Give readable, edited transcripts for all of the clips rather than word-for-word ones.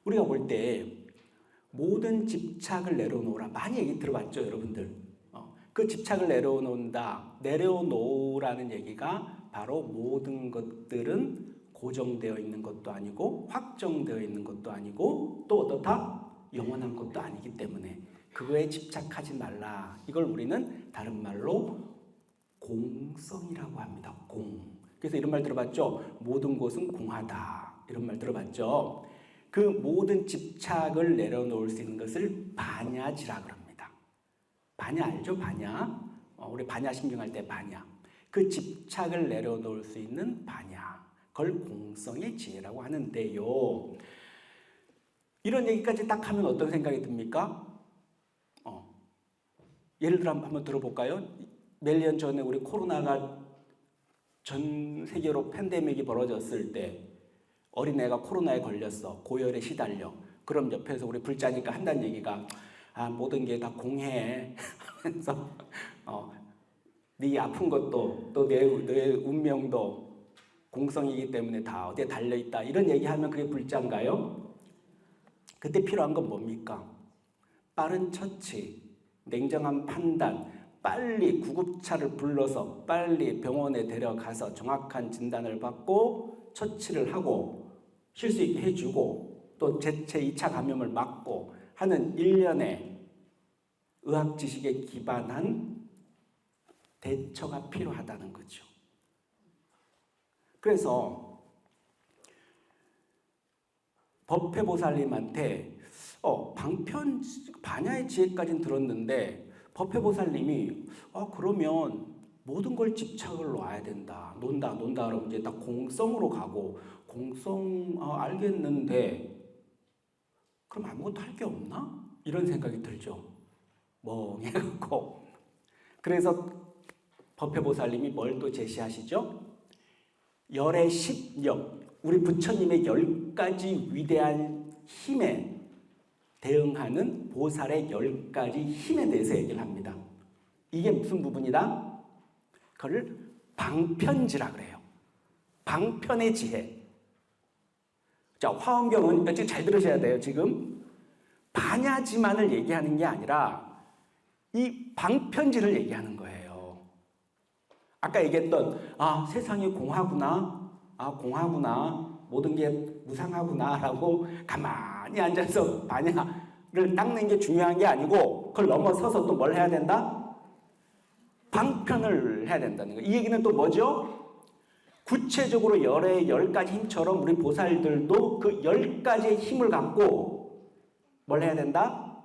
우리가 볼 때 모든 집착을 내려놓으라. 많이 얘기 들어봤죠, 여러분들? 그 집착을 내려놓는다. 내려놓으라는 얘기가 바로 모든 것들은 고정되어 있는 것도 아니고 확정되어 있는 것도 아니고 또 어떻다? 영원한 것도 아니기 때문에 그거에 집착하지 말라. 이걸 우리는 다른 말로 공성이라고 합니다. 공. 그래서 이런 말 들어봤죠? 모든 것은 공하다. 이런 말 들어봤죠? 그 모든 집착을 내려놓을 수 있는 것을 반야지라 그럽니다. 반야 알죠? 반야. 우리 반야 신경할 때 반야. 그 집착을 내려놓을 수 있는 반야. 그걸 공성의 지혜라고 하는데요. 이런 얘기까지 딱 하면 어떤 생각이 듭니까? 예를 들어 한번 들어볼까요? 몇 년 전에 우리 코로나가 전 세계로 팬데믹이 벌어졌을 때 어린애가 코로나에 걸렸어. 고열에 시달려. 그럼 옆에서 우리 불자니까 한다는 얘기가 모든 게 다 공해 하면서 네 아픈 것도 또 내 운명도 공성이기 때문에 다 어디에 달려있다. 이런 얘기하면 그게 불자인가요? 그때 필요한 건 뭡니까? 빠른 처치, 냉정한 판단, 빨리 구급차를 불러서 빨리 병원에 데려가서 정확한 진단을 받고 처치를 하고 쉴 수 있게 해주고 또 재체 2차 감염을 막고 하는 일련의 의학 지식에 기반한 대처가 필요하다는 거죠. 그래서 법회보살님한테 반야의 지혜까지는 들었는데 법회보살님이 그러면 모든 걸 집착을 놔야 된다. 논다 그러면 이제 딱 공성으로 가고 공성 알겠는데 그럼 아무것도 할 게 없나? 이런 생각이 들죠. 멍해갖고. 그래서 법회보살님이 뭘 또 제시하시죠? 열의 10력, 우리 부처님의 10가지 위대한 힘에 대응하는 보살의 10가지 힘에 대해서 얘기를 합니다. 이게 무슨 부분이다? 그걸 방편지라 그래요. 방편의 지혜. 자, 화엄경은 지금 잘 들으셔야 돼요. 지금 반야지만을 얘기하는 게 아니라 이 방편지를 얘기하는 거예요. 아까 얘기했던 세상이 공하구나. 공하구나. 모든 게 무상하구나 라고 가만히 앉아서 반야를 닦는 게 중요한 게 아니고 그걸 넘어서서 또 뭘 해야 된다? 방편을 해야 된다는 거예요. 이 얘기는 또 뭐죠? 구체적으로 열의 10가지 힘처럼 우리 보살들도 그 10가지의 힘을 갖고 뭘 해야 된다?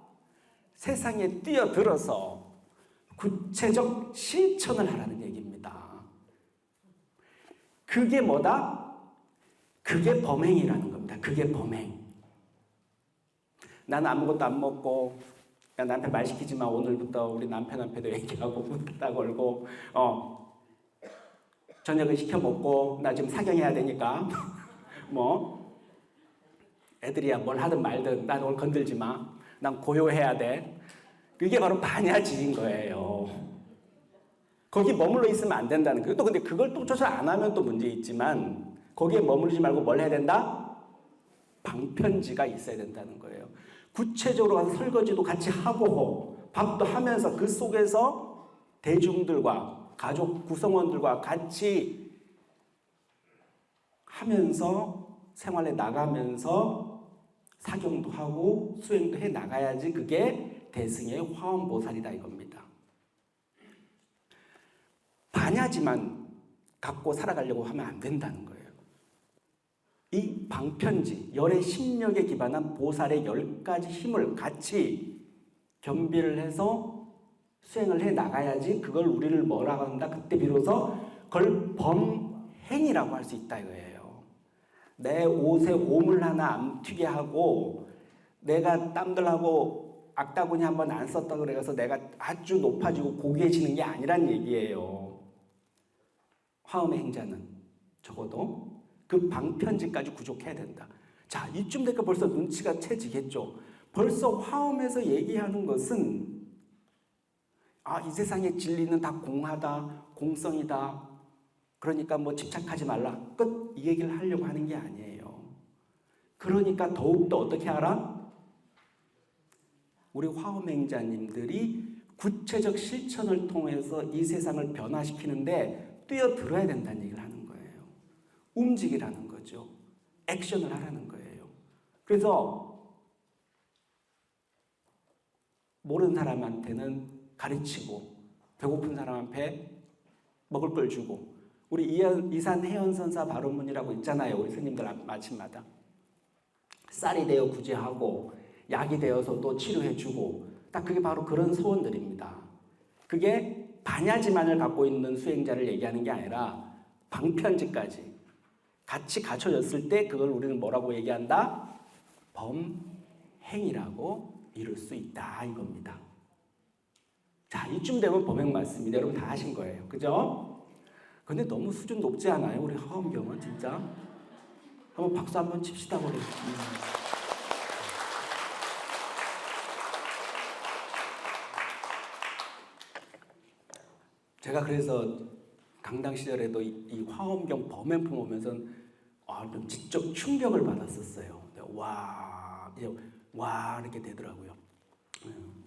세상에 뛰어들어서 구체적 실천을 하라는 얘기입니다. 그게 뭐다? 그게 범행이라는 겁니다. 그게 범행. 나는 아무것도 안 먹고 야, 나한테 말 시키지 마. 오늘부터 우리 남편한테도 얘기하고 문 딱 걸고 저녁을 시켜 먹고 나 지금 사경해야 되니까 애들이야 뭘 하든 말든 난 오늘 건들지 마. 난 고요해야 돼. 그게 바로 반야지인 거예요. 거기 머물러 있으면 안 된다는 거예요. 또 근데 그걸 또 조절 안 하면 또 문제 있지만 거기에 머무르지 말고 뭘 해야 된다? 방편지가 있어야 된다는 거예요. 구체적으로 가서 설거지도 같이 하고 밥도 하면서 그 속에서 대중들과 가족 구성원들과 같이 하면서 생활에 나가면서 사경도 하고 수행도 해 나가야지 그게 대승의 화엄보살이다 이겁니다. 반야지만 갖고 살아가려고 하면 안 된다는 거예요. 이 방편지, 열의 심력에 기반한 보살의 10가지 힘을 같이 겸비를 해서 수행을 해 나가야지 그걸 우리를 뭐라고 한다? 그때 비로소 그걸 범행이라고 할 수 있다 이거예요. 내 옷에 오물 하나 안 튀게 하고 내가 땀들하고 악다구니 한번 안 썼다 그래서 내가 아주 높아지고 고귀해지는 게 아니란 얘기예요. 화엄의 행자는 적어도 그 방편지까지 구족해야 된다. 자, 이쯤 되니까 벌써 눈치가 채지겠죠. 벌써 화엄에서 얘기하는 것은 이 세상의 진리는 다 공하다, 공성이다. 그러니까 뭐 집착하지 말라. 끝. 이 얘기를 하려고 하는 게 아니에요. 그러니까 더욱더 어떻게 하라? 우리 화엄행자님들이 구체적 실천을 통해서 이 세상을 변화시키는데 뛰어들어야 된다는 얘기를 하는 거예요. 움직이라는 거죠. 액션을 하라는 거예요. 그래서 모르는 사람한테는 가르치고 배고픈 사람한테 먹을 걸 주고 우리 이산 해연선사 바로문이라고 있잖아요. 우리 스님들 아침마다 쌀이 되어 구제하고 약이 되어서 또 치료해주고 딱 그게 바로 그런 소원들입니다. 그게 반야지만을 갖고 있는 수행자를 얘기하는 게 아니라 방편지까지 같이 갖춰졌을 때 그걸 우리는 뭐라고 얘기한다? 범행이라고 이룰 수 있다 이겁니다. 자, 이쯤 되면 범행 맞습니다. 여러분 다 하신 거예요. 그죠? 근데 너무 수준 높지 않아요? 우리 화엄경은 진짜. 한번 박수 한번 칩시다. 우리. 제가 그래서 강당 시절에도 이 화엄경 범행품 오면서 좀 지적 충격을 받았었어요. 와 이렇게 되더라고요.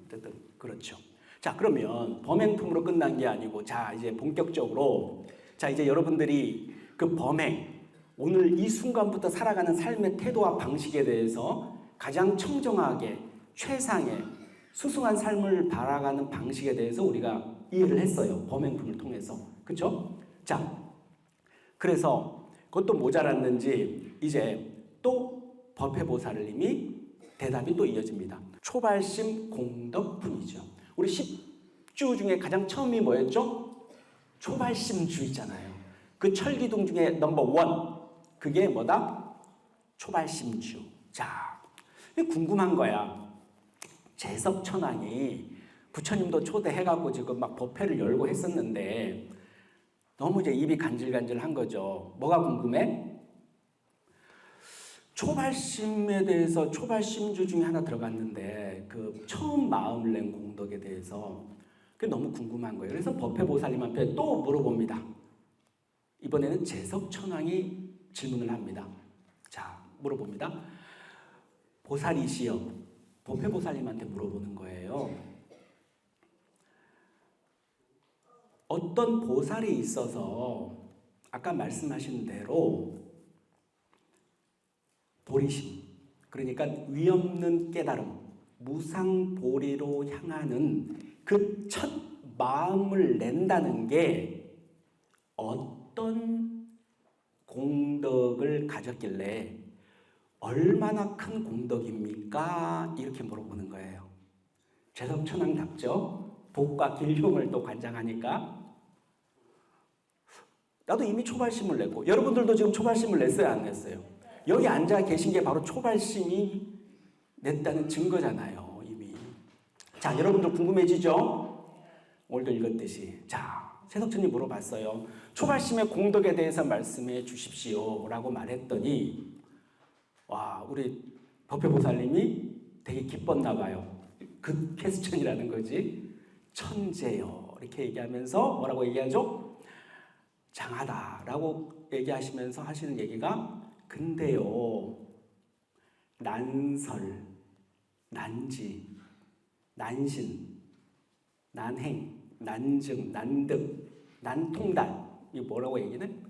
어쨌든 그렇죠. 자, 그러면 범행품으로 끝난 게 아니고 자 이제 본격적으로 자 이제 여러분들이 그 범행 오늘 이 순간부터 살아가는 삶의 태도와 방식에 대해서 가장 청정하게 최상의 수승한 삶을 바라가는 방식에 대해서 우리가 이해를 했어요. 범행품을 통해서. 그렇죠? 자, 그래서 그것도 모자랐는지 이제 또 법회보살님이 대답이 또 이어집니다. 초발심 공덕품이죠. 우리 10주 중에 가장 처음이 뭐였죠? 초발심주의잖아요. 그 철기둥 중에 넘버 원 그게 뭐다? 초발심주. 자, 궁금한 거야. 재석천왕이 부처님도 초대해갖고 지금 막 법회를 열고 했었는데 너무 이제 입이 간질간질한 거죠. 뭐가 궁금해? 초발심에 대해서 초발심주 중에 하나 들어갔는데 그 처음 마음을 낸 공덕에 대해서 그게 너무 궁금한 거예요. 그래서 법회보살님한테 또 물어봅니다. 이번에는 재석천왕이 질문을 합니다. 자, 물어봅니다. 보살이시여, 법회보살님한테 물어보는 거예요. 어떤 보살이 있어서 아까 말씀하신 대로 보리심, 그러니까 위없는 깨달음, 무상보리로 향하는 그 첫 마음을 낸다는 게 어떤 공덕을 가졌길래 얼마나 큰 공덕입니까? 이렇게 물어보는 거예요. 재석천왕답죠? 복과 길흉을 또 관장하니까 나도 이미 초발심을 냈고 여러분들도 지금 초발심을 냈어요? 안 냈어요? 여기 앉아 계신 게 바로 초발심이 냈다는 증거잖아요. 이미. 자, 여러분들 궁금해지죠? 오늘도 읽었듯이. 자, 세석천이 물어봤어요. 초발심의 공덕에 대해서 말씀해 주십시오 라고 말했더니 와, 우리 법회보살님이 되게 기뻤나 봐요. 그 퀘스천이라는 거지. 천재요 이렇게 얘기하면서 뭐라고 얘기하죠? 장하다라고 얘기하시면서 하시는 얘기가 근데요 난설, 난지, 난신, 난행, 난증, 난득, 난통달 이 뭐라고 얘기는?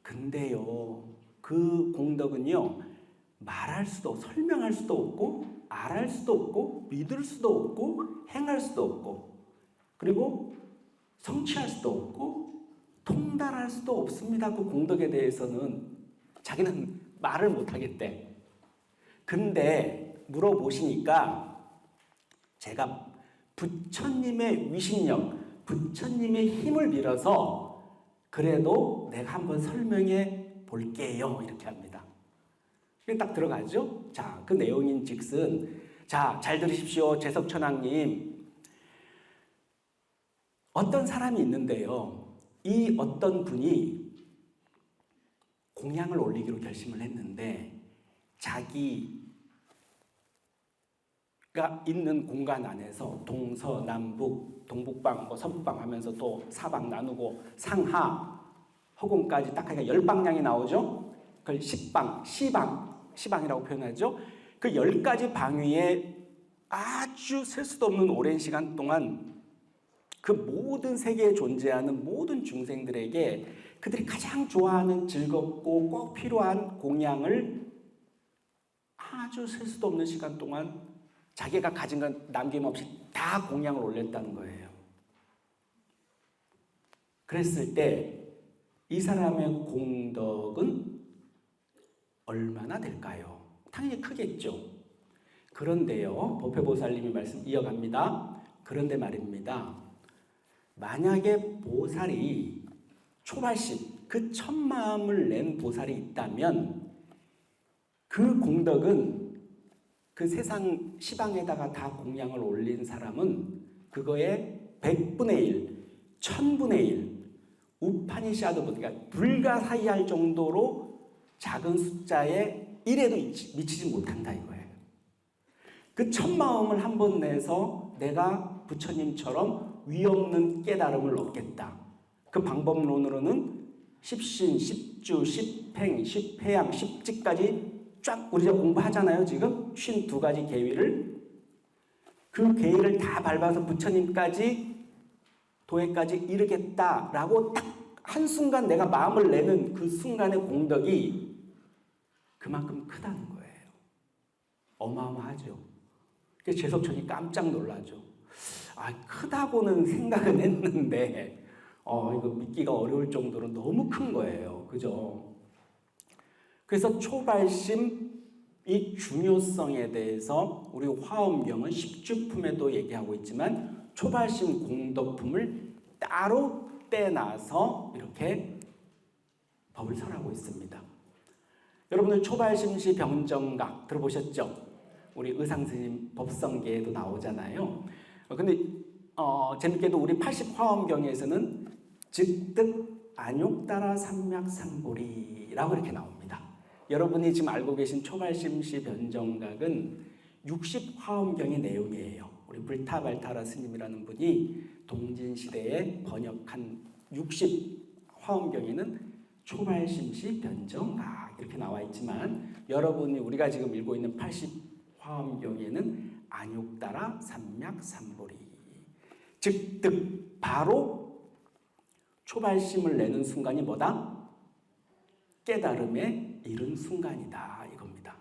근데요 그 공덕은요 말할 수도 설명할 수도 없고 알할 수도 없고 믿을 수도 없고 행할 수도 없고 그리고 성취할 수도 없고 통달할 수도 없습니다. 그 공덕에 대해서는 자기는 말을 못하겠대. 근데 물어보시니까 제가 부처님의 위신력, 부처님의 힘을 빌어서 그래도 내가 한번 설명해 볼게요. 이렇게 합니다. 딱 들어가죠? 자, 그 내용인 즉슨 자, 잘 들으십시오. 재석천왕님. 어떤 사람이 있는데요. 이 어떤 분이 공양을 올리기로 결심을 했는데 자기가 있는 공간 안에서 동서남북, 동북방, 서북방 하면서 또 사방 나누고 상하, 허공까지 딱 하니까 10방향이 나오죠? 그걸 식방, 시방, 시방이라고 표현하죠. 그 10가지 방위에 아주 셀 수도 없는 오랜 시간 동안 그 모든 세계에 존재하는 모든 중생들에게 그들이 가장 좋아하는 즐겁고 꼭 필요한 공양을 아주 셀 수도 없는 시간 동안 자기가 가진 건 남김없이 다 공양을 올렸다는 거예요. 그랬을 때 이 사람의 공덕은 얼마나 될까요? 당연히 크겠죠. 그런데요, 법회보살님이 말씀 이어갑니다. 그런데 말입니다. 만약에 보살이 초발심, 그 첫마음을 낸 보살이 있다면 그 공덕은 그 세상 시방에다가 다 공양을 올린 사람은 그거의 100분의 1, 1000분의 1, 우파니샤드, 그러니까 불가사의할 정도로 작은 숫자에 1에도 미치지 못한다 이거예요. 그 첫마음을 한번 내서 내가 부처님처럼 위없는 깨달음을 얻겠다. 그 방법론으로는 십신, 십주, 십행, 십회양, 십지까지 쫙 우리가 공부하잖아요. 지금 52가지 계위를, 그 계위를 다 밟아서 부처님까지 도에까지 이르겠다라고 딱 한순간 내가 마음을 내는 그 순간의 공덕이 그만큼 크다는 거예요. 어마어마하죠. 그래서 제석천이 깜짝 놀라죠. 크다고는 생각은 했는데 이거 믿기가 어려울 정도로 너무 큰 거예요. 그죠? 그래서 초발심이 중요성에 대해서 우리 화엄경은 십주품에도 얘기하고 있지만 초발심 공덕품을 따로 떼놔서 이렇게 법을 설하고 있습니다. 여러분들 초발심시 병정각 들어보셨죠? 우리 의상스님 법성계에도 나오잖아요. 근데 재밌게도 우리 80화엄경에서는 즉득 안욕따라 삼맥상보리라고 이렇게 나옵니다. 여러분이 지금 알고 계신 초발심시 변정각은 60화엄경의 내용이에요. 우리 불타발타라 스님이라는 분이 동진시대에 번역한 60화엄경에는 초발심시 변정각 이렇게 나와 있지만 여러분이 우리가 지금 읽고 있는 80화엄경에는 안욕따라 삼맥삼보리, 즉득 바로 초발심을 내는 순간이 뭐다? 깨달음에 이른 순간이다 이겁니다.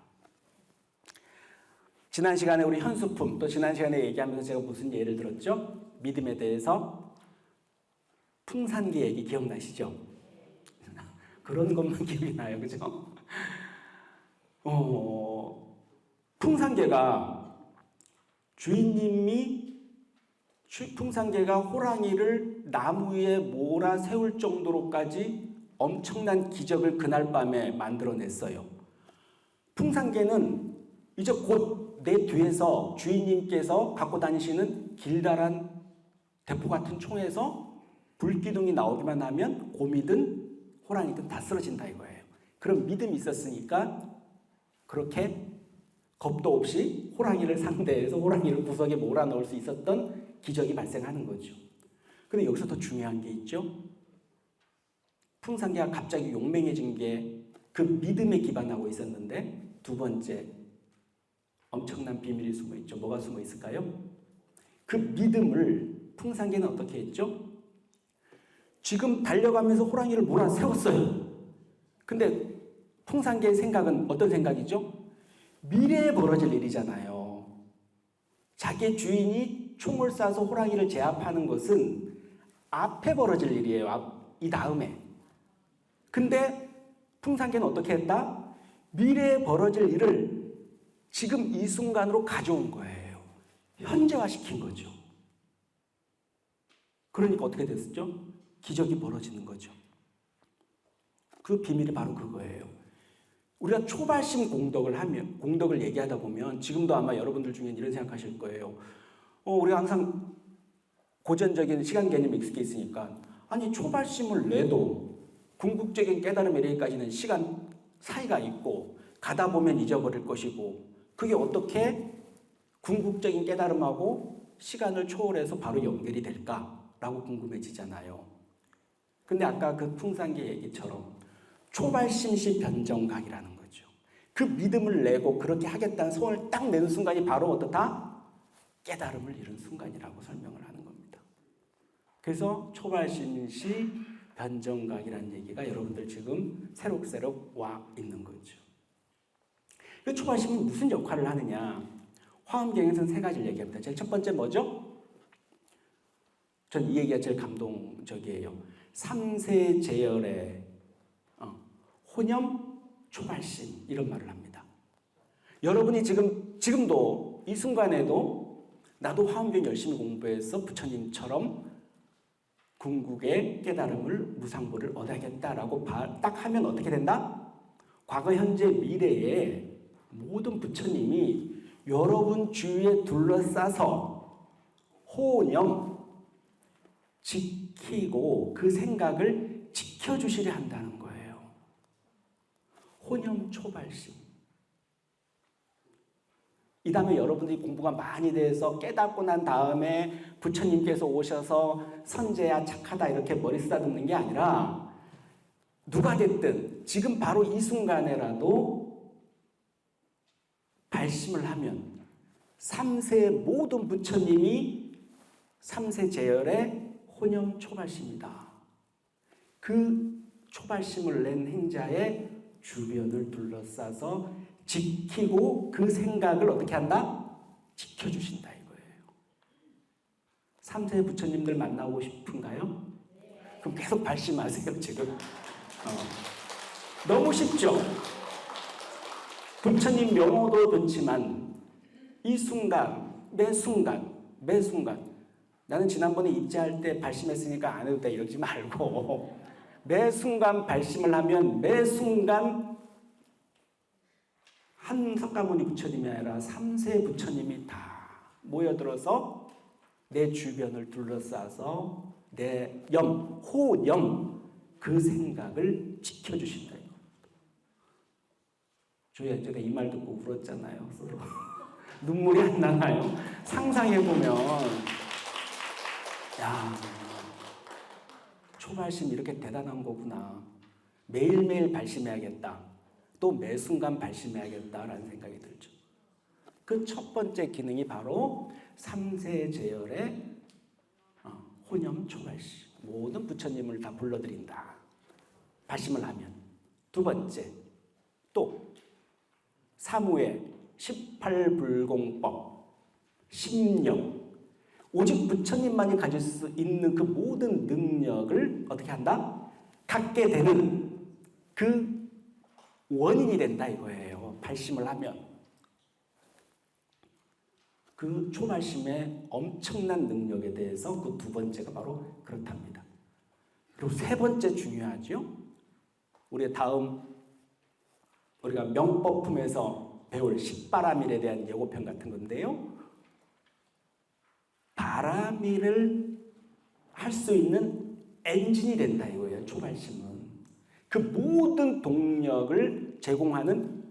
지난 시간에 우리 현수품, 또 지난 시간에 얘기하면서 제가 무슨 예를 들었죠? 믿음에 대해서 풍산계 얘기 기억나시죠? 그런 것만 기억이 나요. 그죠? 풍산계가 주인님이 풍산계가 호랑이를 나무 위에 몰아 세울 정도로까지 엄청난 기적을 그날 밤에 만들어냈어요. 풍산계는 이제 곧 내 뒤에서 주인님께서 갖고 다니시는 길다란 대포 같은 총에서 불기둥이 나오기만 하면 곰이든 호랑이든 다 쓰러진다 이거예요. 그런 믿음이 있었으니까 그렇게 겁도 없이 호랑이를 상대해서 호랑이를 구석에 몰아넣을 수 있었던 기적이 발생하는 거죠. 근데 여기서 더 중요한 게 있죠. 풍산계가 갑자기 용맹해진 게 그 믿음에 기반하고 있었는데 두 번째 엄청난 비밀이 숨어 있죠. 뭐가 숨어 있을까요? 그 믿음을 풍산계는 어떻게 했죠? 지금 달려가면서 호랑이를 몰아세웠어요. 근데 풍산계의 생각은 어떤 생각이죠? 미래에 벌어질 일이잖아요. 자기 주인이 총을 쏴서 호랑이를 제압하는 것은 앞에 벌어질 일이에요. 이 다음에. 근데 풍산계는 어떻게 했다? 미래에 벌어질 일을 지금 이 순간으로 가져온 거예요. 현재화시킨 거죠. 그러니까 어떻게 됐었죠? 기적이 벌어지는 거죠. 그 비밀이 바로 그거예요. 우리가 초발심 공덕을 얘기하다 보면 지금도 아마 여러분들 중에 이런 생각하실 거예요. 우리가 항상 고전적인 시간 개념이 익숙해 있으니까 아니 초발심을 내도 궁극적인 깨달음에 이르기까지는 시간 사이가 있고 가다 보면 잊어버릴 것이고 그게 어떻게 궁극적인 깨달음하고 시간을 초월해서 바로 연결이 될까라고 궁금해지잖아요. 근데 아까 그 풍산계 얘기처럼 초발심시 변정각이라는 거죠. 그 그 믿음을 내고 그렇게 하겠다는 소원을 딱 내는 순간이 바로 어떻다? 깨달음을 이룬 순간이라고 설명을 하는 겁니다. 그래서 초발심시 변정각이라는 얘기가 여러분들 지금 새록새록 와 있는 거죠. 그 초발심은 무슨 역할을 하느냐? 화엄경에서는 세 가지를 얘기합니다. 제일 첫 번째 뭐죠? 전 이 얘기가 제일 감동적이에요. 삼세 제열의 혼념 초발심 이런 말을 합니다. 여러분이 지금도 이 순간에도 나도 화엄경 열심히 공부해서 부처님처럼 궁극의 깨달음을 무상보를 얻어야겠다라고 딱 하면 어떻게 된다? 과거, 현재, 미래에 모든 부처님이 여러분 주위에 둘러싸서 혼념 지키고 그 생각을 지켜주시려 한다는 거예요. 혼념 초발심. 이 다음에 여러분들이 공부가 많이 돼서 깨닫고 난 다음에 부처님께서 오셔서 선제야 착하다 이렇게 머리 쓰다듬는 게 아니라 누가 됐든 지금 바로 이 순간에라도 발심을 하면 3세 모든 부처님이 3세 제열의 혼념 초발심이다. 그 초발심을 낸 행자의 주변을 둘러싸서 지키고 그 생각을 어떻게 한다? 지켜주신다 이거예요. 3세 부처님들 만나고 싶은가요? 그럼 계속 발심하세요 지금. 너무 쉽죠? 부처님 명호도 좋지만 이 순간 매 순간 나는 지난번에 입지할 때 발심했으니까 안 해도 돼 이러지 말고 매 순간 발심을 하면 매 순간 한 석가모니 부처님이 아니라 3세 부처님이 다 모여들어서 내 주변을 둘러싸서 내 호념 그 생각을 지켜주신다. 주야 제가 이 말 듣고 울었잖아요. 서로. 눈물이 안 나나요? 상상해보면 야 초발심 이렇게 대단한 거구나. 매일매일 발심해야겠다. 또 매 순간 발심해야겠다라는 생각이 들죠. 그 첫 번째 기능이 바로 3세 제열의 혼념 초발심. 모든 부처님을 다 불러들인다. 발심을 하면. 두 번째, 또 사무의 18불공법, 심령. 오직 부처님만이 가질 수 있는 그 모든 능력을 어떻게 한다? 갖게 되는 그 원인이 된다 이거예요. 발심을 하면. 그 초발심의 엄청난 능력에 대해서 그 두 번째가 바로 그렇답니다. 그리고 세 번째 중요하죠. 우리가 명법품에서 배울 십바라밀에 대한 예고편 같은 건데요. 바라밀을 할 수 있는 엔진이 된다 이거예요. 초발심은. 그 모든 동력을 제공하는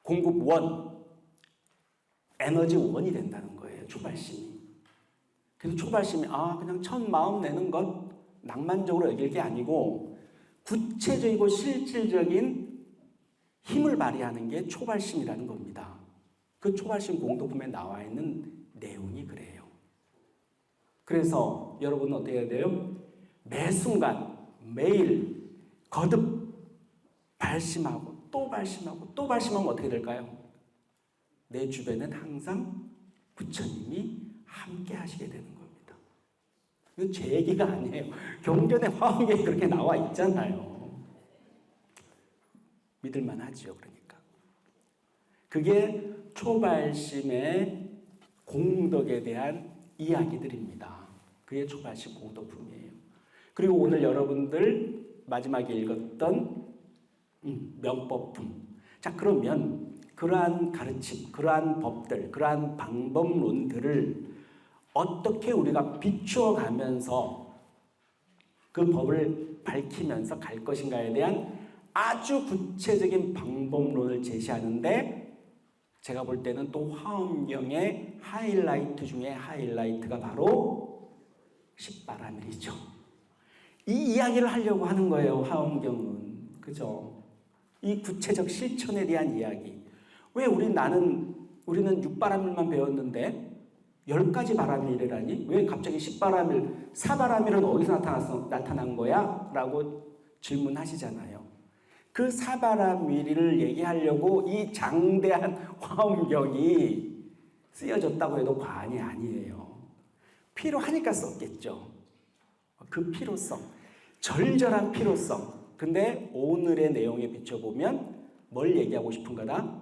공급원, 에너지원이 된다는 거예요. 초발심이. 그래서 초발심이 그냥 첫 마음 내는 것 낭만적으로 여길 게 아니고 구체적이고 실질적인 힘을 발휘하는 게 초발심이라는 겁니다. 그 초발심 공덕품에 나와 있는 내용이 그래요. 그래서 여러분은 어떻게 해야 돼요? 매 순간 매일 거듭 발심하고 또 발심하고 또 발심하면 어떻게 될까요? 내 주변엔 항상 부처님이 함께 하시게 되는 겁니다. 이건 제 얘기가 아니에요. 경전의 화엄경에 그렇게 나와 있잖아요. 믿을만 하죠. 그러니까. 그게 초발심의 공덕에 대한 이야기들입니다. 그게 초발심 공덕품이에요. 그리고 오늘 여러분들 마지막에 읽었던 명법품. 자, 그러면 그러한 가르침, 그러한 법들, 그러한 방법론들을 어떻게 우리가 비추어 가면서 그 법을 밝히면서 갈 것인가에 대한 아주 구체적인 방법론을 제시하는데 제가 볼 때는 또 화엄경의 하이라이트 중에 하이라이트가 바로 십바라밀이죠. 이 이야기를 하려고 하는 거예요. 화엄경은. 그죠? 이 구체적 실천에 대한 이야기. 왜 우리는 육바라밀만 배웠는데 10가지 바라밀이라니? 왜 갑자기 십바라밀, 사바라밀은 어디서 나타난 거야? 라고 질문하시잖아요. 그 사바라밀을 얘기하려고 이 장대한 화엄경이 쓰여졌다고 해도 과언이 아니에요. 필요하니까 썼겠죠. 그 필요성, 절절한 필요성. 근데 오늘의 내용에 비춰보면 뭘 얘기하고 싶은 거다?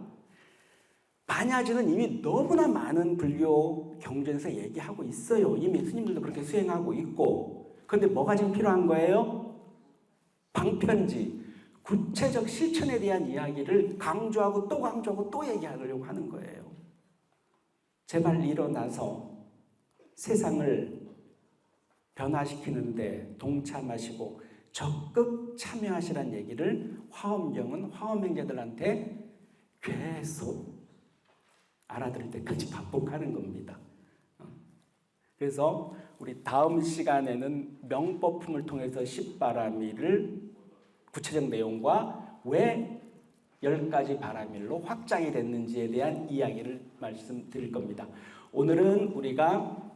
반야지는 이미 너무나 많은 불교 경전에서 얘기하고 있어요. 이미 스님들도 그렇게 수행하고 있고. 그런데 뭐가 지금 필요한 거예요? 방편지, 구체적 실천에 대한 이야기를 강조하고 또 강조하고 또 얘기하려고 하는 거예요. 제발 일어나서 세상을 변화시키는데 동참하시고 적극 참여하시라는 얘기를 화엄경은 화엄행자들한테 계속 알아들을 때까지 반복하는 겁니다. 그래서 우리 다음 시간에는 명법품을 통해서 십바라밀을 구체적 내용과 왜 10가지 바라밀로 확장이 됐는지에 대한 이야기를 말씀드릴 겁니다. 오늘은 우리가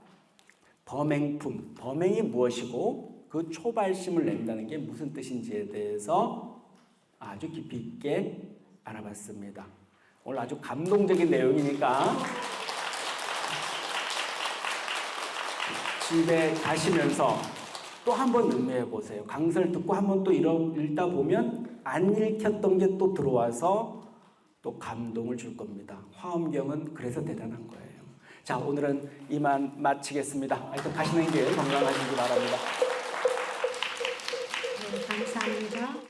범행품, 범행이 무엇이고 그 초발심을 낸다는 게 무슨 뜻인지에 대해서 아주 깊이 있게 알아봤습니다. 오늘 아주 감동적인 내용이니까 집에 가시면서 또 한 번 음미해 보세요. 강설 듣고 한 번 또 읽다 보면 안 읽혔던 게 또 들어와서 또 감동을 줄 겁니다. 화엄경은 그래서 대단한 거예요. 자, 오늘은 이만 마치겠습니다. 하여튼 가시는 길 건강하시기 바랍니다. 네, 감사합니다.